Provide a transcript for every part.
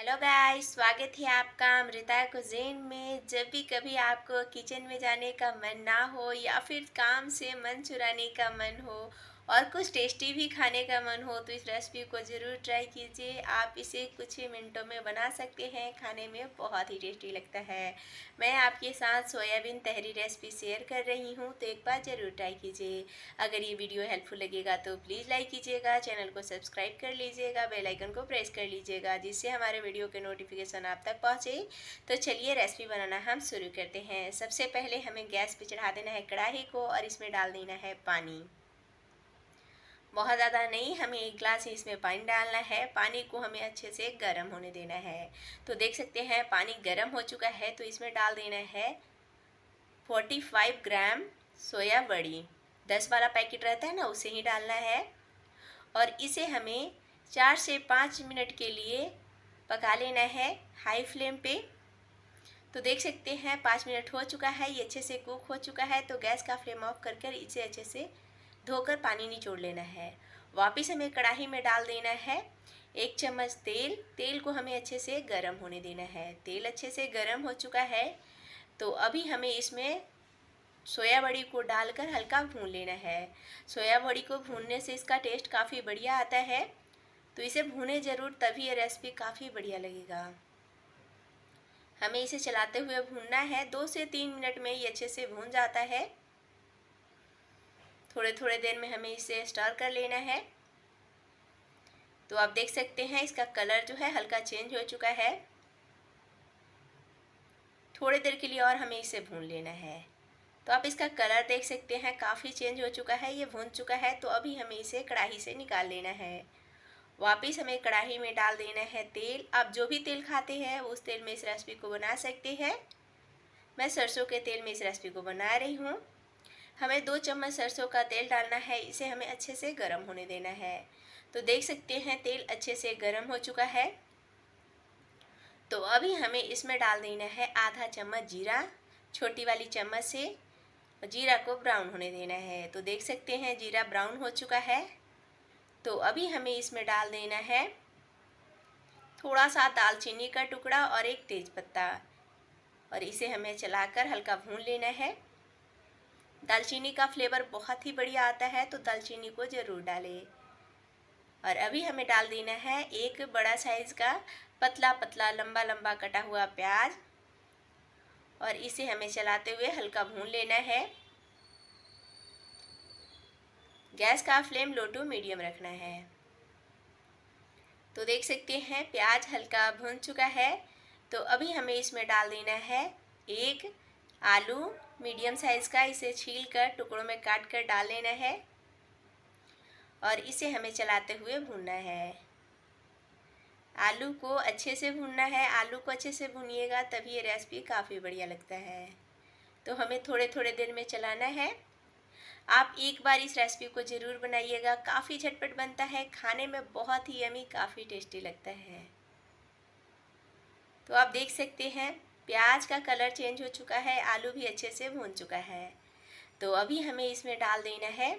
Hello guys, स्वागत है आपका अमृता कुजीन में। जब भी कभी आपको किचन में जाने का मन ना हो या फिर काम से मन चुराने का मन हो और कुछ टेस्टी भी खाने का मन हो तो इस रेसिपी को ज़रूर ट्राई कीजिए। आप इसे कुछ ही मिनटों में बना सकते हैं, खाने में बहुत ही टेस्टी लगता है। मैं आपके साथ सोयाबीन तहरी रेसिपी शेयर कर रही हूँ, तो एक बार ज़रूर ट्राई कीजिए। अगर ये वीडियो हेल्पफुल लगेगा तो प्लीज़ लाइक कीजिएगा, चैनल को सब्सक्राइब कर लीजिएगा, बेल आइकन को प्रेस कर लीजिएगा जिससे हमारे वीडियो के नोटिफिकेशन आप तक पहुँचे। तो चलिए रेसिपी बनाना हम शुरू करते हैं। सबसे पहले हमें गैस पे चढ़ा देना है कढ़ाई को और इसमें डाल देना है पानी। बहुत ज़्यादा नहीं, हमें एक गिलास ही इसमें पानी डालना है। पानी को हमें अच्छे से गर्म होने देना है। तो देख सकते हैं पानी गर्म हो चुका है, तो इसमें डाल देना है 45 ग्राम सोया बड़ी। 10 वाला पैकेट रहता है ना, उसे ही डालना है। और इसे हमें 4 से 5 मिनट के लिए पका लेना है हाई फ्लेम पे। तो देख सकते हैं 5 मिनट हो चुका है, ये अच्छे से कुक हो चुका है। तो गैस का फ्लेम ऑफ कर कर इसे अच्छे से धोकर पानी निचोड़ लेना है। वापस हमें कढ़ाई में डाल देना है 1 चम्मच तेल। तेल को हमें अच्छे से गर्म होने देना है। तेल अच्छे से गर्म हो चुका है, तो अभी हमें इसमें सोया बड़ी को डालकर हल्का भून लेना है। सोया बड़ी को भूनने से इसका टेस्ट काफ़ी बढ़िया आता है, तो इसे भूने ज़रूर, तभी ये रेसिपी काफ़ी बढ़िया लगेगा। हमें इसे चलाते हुए भूनना है। 2 से 3 मिनट में ये अच्छे से भून जाता है। थोड़े थोड़े देर में हमें इसे स्टर कर लेना है। तो आप देख सकते हैं इसका कलर जो है हल्का चेंज हो चुका है। थोड़ी देर के लिए और हमें इसे भून लेना है। तो आप इसका कलर देख सकते हैं काफ़ी चेंज हो चुका है, ये भून चुका है। तो अभी हमें इसे कढ़ाई से निकाल लेना है। वापस हमें कढ़ाई में डाल देना है तेल। आप जो भी तेल खाते हैं उस तेल में इस रेसिपी को बना सकते हैं। मैं सरसों के तेल में इस रेसिपी को बना रही हूँ। हमें 2 चम्मच सरसों का तेल डालना है। इसे हमें अच्छे से गर्म होने देना है। तो देख सकते हैं तेल अच्छे से गर्म हो चुका है। तो अभी हमें इसमें डाल देना है आधा चम्मच जीरा, छोटी वाली चम्मच से। जीरा को ब्राउन होने देना है। तो देख सकते हैं जीरा ब्राउन हो चुका है। तो अभी हमें इसमें डाल देना है थोड़ा सा दालचीनी का टुकड़ा और एक तेज़पत्ता, और इसे हमें चलाकर हल्का भून लेना है। दालचीनी का फ्लेवर बहुत ही बढ़िया आता है, तो दालचीनी को ज़रूर डालें। और अभी हमें डाल देना है एक बड़ा साइज़ का पतला पतला लंबा लंबा कटा हुआ प्याज, और इसे हमें चलाते हुए हल्का भून लेना है। गैस का फ्लेम लो टू मीडियम रखना है। तो देख सकते हैं प्याज हल्का भून चुका है। तो अभी हमें इसमें डाल देना है एक आलू मीडियम साइज़ का। इसे छील कर टुकड़ों में काट कर डाल लेना है, और इसे हमें चलाते हुए भूनना है। आलू को अच्छे से भूनना है। आलू को अच्छे से भूनिएगा तभी ये रेसिपी काफ़ी बढ़िया लगता है। तो हमें थोड़े थोड़े देर में चलाना है। आप एक बार इस रेसिपी को ज़रूर बनाइएगा, काफ़ी झटपट बनता है, खाने में बहुत ही यमी, काफ़ी टेस्टी लगता है। तो आप देख सकते हैं प्याज का कलर चेंज हो चुका है, आलू भी अच्छे से भून चुका है। तो अभी हमें इसमें डाल देना है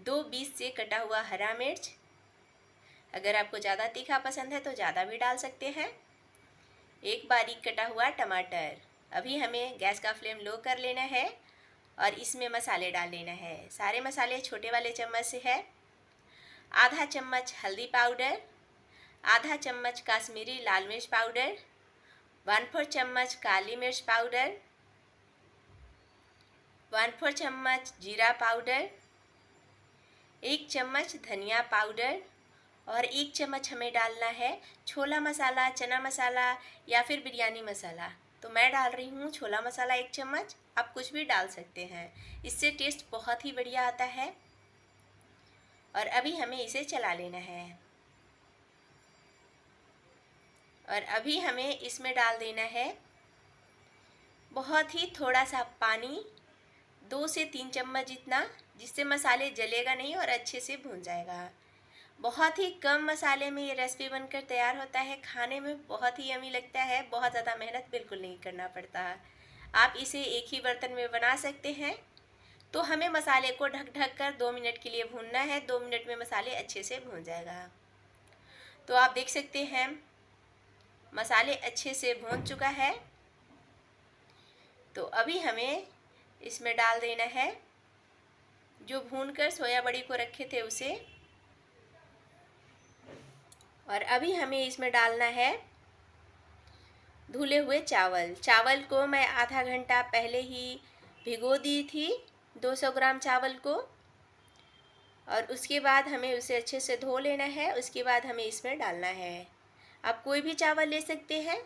2 बीच से कटा हुआ हरा मिर्च। अगर आपको ज़्यादा तीखा पसंद है तो ज़्यादा भी डाल सकते हैं। एक बारीक कटा हुआ टमाटर। अभी हमें गैस का फ्लेम लो कर लेना है और इसमें मसाले डाल लेना है। सारे मसाले छोटे वाले चम्मच से है। आधा चम्मच हल्दी पाउडर, आधा चम्मच काश्मीरी लाल मिर्च पाउडर, 1/4 चम्मच काली मिर्च पाउडर, 1/4 चम्मच जीरा पाउडर, 1 चम्मच धनिया पाउडर, और 1 चम्मच हमें डालना है छोला मसाला, चना मसाला या फिर बिरयानी मसाला। तो मैं डाल रही हूँ छोला मसाला 1 चम्मच। आप कुछ भी डाल सकते हैं, इससे टेस्ट बहुत ही बढ़िया आता है। और अभी हमें इसे चला लेना है। और अभी हमें इसमें डाल देना है बहुत ही थोड़ा सा पानी, 2 से 3 चम्मच जितना, जिससे मसाले जलेगा नहीं और अच्छे से भून जाएगा। बहुत ही कम मसाले में ये रेसिपी बनकर तैयार होता है। खाने में बहुत ही यमी लगता है, बहुत ज़्यादा मेहनत बिल्कुल नहीं करना पड़ता। आप इसे एक ही बर्तन में बना सकते हैं। तो हमें मसाले को ढक ढक कर 2 मिनट के लिए भूनना है। 2 मिनट में मसाले अच्छे से भून जाएगा। तो आप देख सकते हैं मसाले अच्छे से भून चुका है। तो अभी हमें इसमें डाल देना है जो भूनकर सोया बड़ी को रखे थे उसे। और अभी हमें इसमें डालना है धुले हुए चावल। चावल को मैं आधा घंटा पहले ही भिगो दी थी, 200 ग्राम चावल को। और उसके बाद हमें उसे अच्छे से धो लेना है। उसके बाद हमें इसमें डालना है। आप कोई भी चावल ले सकते हैं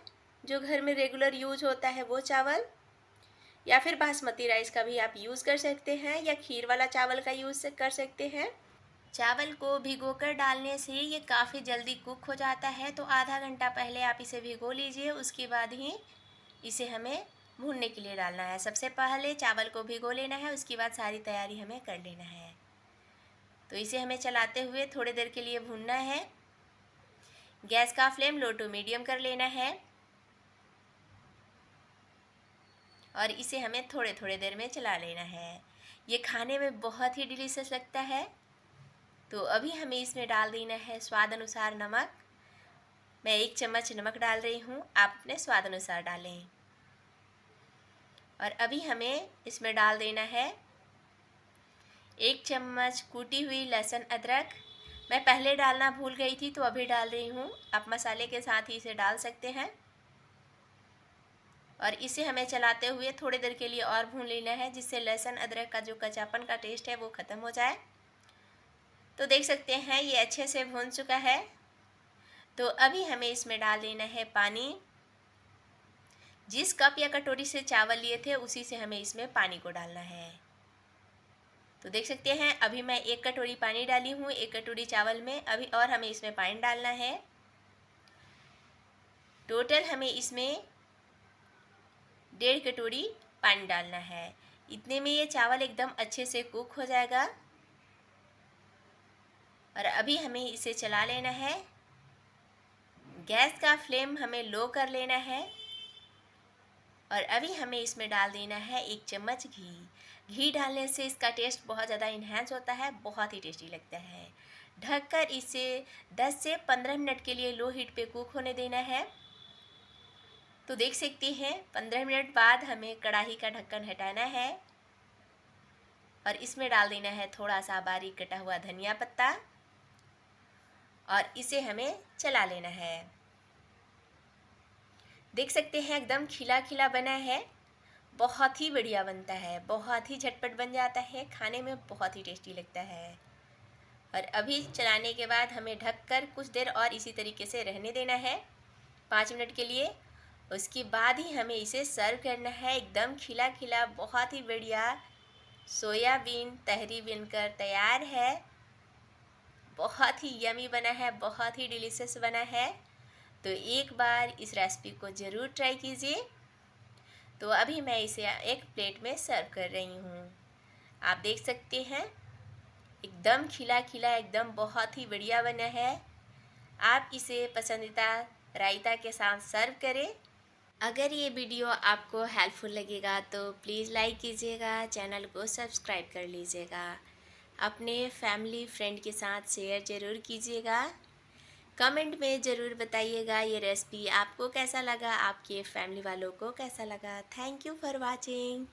जो घर में रेगुलर यूज होता है वो चावल, या फिर बासमती राइस का भी आप यूज़ कर सकते हैं, या खीर वाला चावल का यूज़ कर सकते हैं। चावल को भिगोकर डालने से ये काफ़ी जल्दी कुक हो जाता है, तो आधा घंटा पहले आप इसे भिगो लीजिए। उसके बाद ही इसे हमें भूनने के लिए डालना है। सबसे पहले चावल को भिगो लेना है, उसके बाद सारी तैयारी हमें कर लेना है। तो इसे हमें चलाते हुए थोड़ी देर के लिए भूनना है। गैस का फ्लेम लो टू मीडियम कर लेना है और इसे हमें थोड़े थोड़े देर में चला लेना है। ये खाने में बहुत ही डिलीशियस लगता है। तो अभी हमें इसमें डाल देना है स्वाद अनुसार नमक। मैं 1 चम्मच नमक डाल रही हूँ, आप अपने स्वाद अनुसार डालें। और अभी हमें इसमें डाल देना है 1 चम्मच कूटी हुई लहसुन अदरक। मैं पहले डालना भूल गई थी तो अभी डाल रही हूँ, आप मसाले के साथ ही इसे डाल सकते हैं। और इसे हमें चलाते हुए थोड़ी देर के लिए और भून लेना है, जिससे लहसुन अदरक का जो कच्चापन का टेस्ट है वो ख़त्म हो जाए। तो देख सकते हैं ये अच्छे से भून चुका है। तो अभी हमें इसमें डाल देना है पानी। जिस कप या कटोरी से चावल लिए थे उसी से हमें इसमें पानी को डालना है। तो देख सकते हैं अभी मैं 1 कटोरी पानी डाली हूँ 1 कटोरी चावल में। अभी और हमें इसमें पानी डालना है। टोटल हमें इसमें 1.5 कटोरी पानी डालना है। इतने में ये चावल एकदम अच्छे से कुक हो जाएगा। और अभी हमें इसे चला लेना है। गैस का फ्लेम हमें लो कर लेना है। और अभी हमें इसमें डाल देना है 1 चम्मच घी। घी डालने से इसका टेस्ट बहुत ज़्यादा इन्हेंस होता है, बहुत ही टेस्टी लगता है। ढककर इसे 10 से 15 मिनट के लिए लो हीट पे कुक होने देना है। तो देख सकते हैं 15 मिनट बाद हमें कढ़ाई का ढक्कन हटाना है और इसमें डाल देना है थोड़ा सा बारीक कटा हुआ धनिया पत्ता और इसे हमें चला लेना है। देख सकते हैं एकदम खिला खिला बना है, बहुत ही बढ़िया बनता है, बहुत ही झटपट बन जाता है, खाने में बहुत ही टेस्टी लगता है। और अभी चलाने के बाद हमें ढककर कुछ देर और इसी तरीके से रहने देना है 5 मिनट के लिए। उसके बाद ही हमें इसे सर्व करना है। एकदम खिला खिला बहुत ही बढ़िया सोयाबीन तहरी बनकर तैयार है। बहुत ही यमी बना है, बहुत ही डिलीशियस बना है। तो एक बार इस रेसिपी को ज़रूर ट्राई कीजिए। तो अभी मैं इसे एक प्लेट में सर्व कर रही हूँ। आप देख सकते हैं एकदम खिला खिला, एकदम बहुत ही बढ़िया बना है। आप इसे पसंदीदा रायता के साथ सर्व करें। अगर ये वीडियो आपको हेल्पफुल लगेगा तो प्लीज़ लाइक कीजिएगा, चैनल को सब्सक्राइब कर लीजिएगा, अपने फैमिली फ्रेंड के साथ शेयर ज़रूर कीजिएगा। कमेंट में ज़रूर बताइएगा ये रेसिपी आपको कैसा लगा, आपके फैमिली वालों को कैसा लगा। Thank you for watching.